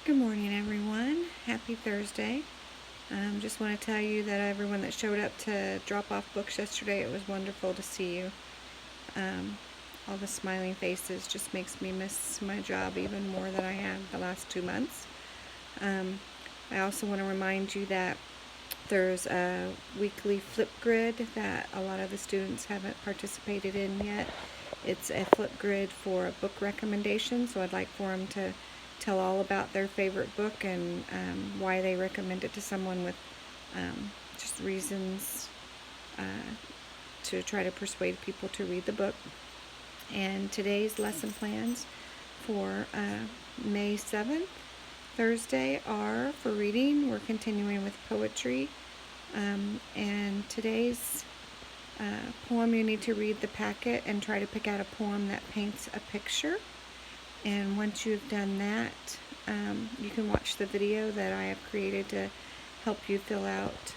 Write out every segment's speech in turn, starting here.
Good morning, everyone. Happy Thursday. Just want to tell you that everyone that showed up to drop off books yesterday, it was wonderful to see you. Um, all the smiling faces just makes me miss my job even more than I have the last 2 months. Um, I also want to remind you that there's a weekly Flipgrid that a lot of the students haven't participated in yet. It's a Flipgrid for book recommendations, so I'd like for them to tell all about their favorite book and why they recommend it to someone with just reasons to try to persuade people to read the book. And today's lesson plans for May 7th, Thursday, are for reading. We're continuing with poetry. And today's poem, you need to read the packet and try to pick out a poem that paints a picture. And once you've done that, you can watch the video that I have created to help you fill out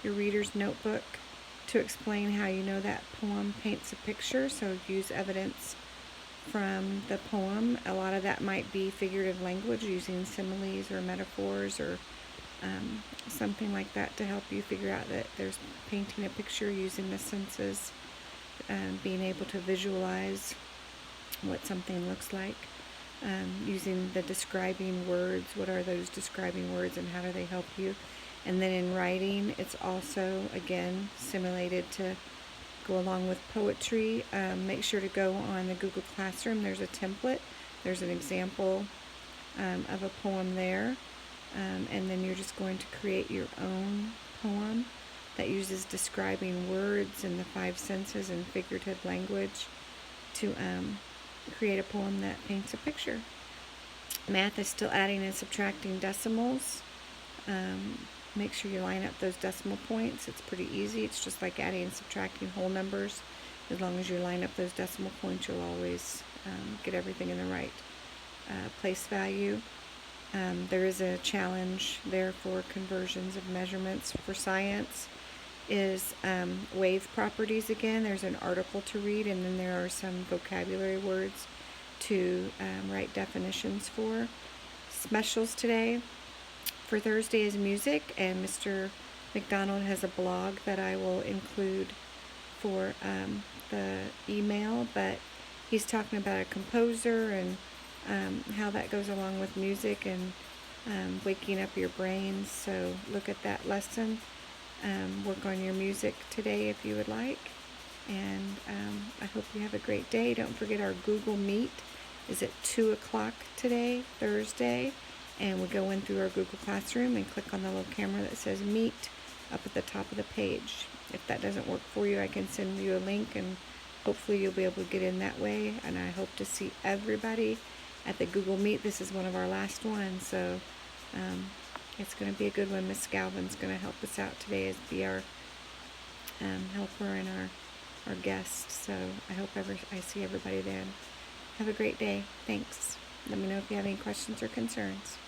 your reader's notebook to explain how you know that poem paints a picture. So use evidence from the poem. A lot of that might be figurative language using similes or metaphors or something like that to help you figure out that there's painting a picture using the senses, being able to visualize what something looks like, using the describing words. What are those describing words and how do they help you? And then in writing, it's also, again, simulated to go along with poetry. Make sure to go on the Google Classroom. There's a template. There's an example of a poem there. And then you're just going to create your own poem that uses describing words and the five senses and figurative language to create a poem that paints a picture. Math is still adding and subtracting decimals. Make sure you line up those decimal points. It's pretty easy. It's just like adding and subtracting whole numbers. As long as you line up those decimal points, you'll always get everything in the right place value. There is a challenge there for conversions of measurements. For science is wave properties again. There's an article to read, and then there are some vocabulary words to write definitions for. Specials today for Thursday is music, and Mr. McDonald has a blog that I will include for the email, but he's talking about a composer and how that goes along with music and waking up your brains. So look at that lesson. Work on your music today if you would like. And I hope you have a great day. Don't forget our Google Meet is at 2 o'clock today, Thursday. And we go in through our Google Classroom and click on the little camera that says Meet up at the top of the page. If that doesn't work for you, I can send you a link and hopefully you'll be able to get in that way. And I hope to see everybody at the Google Meet. This is one of our last ones, so it's going to be a good one. Miss Galvin's going to help us out today as be our helper and our guest. So I hope I see everybody then. Have a great day. Thanks. Let me know if you have any questions or concerns.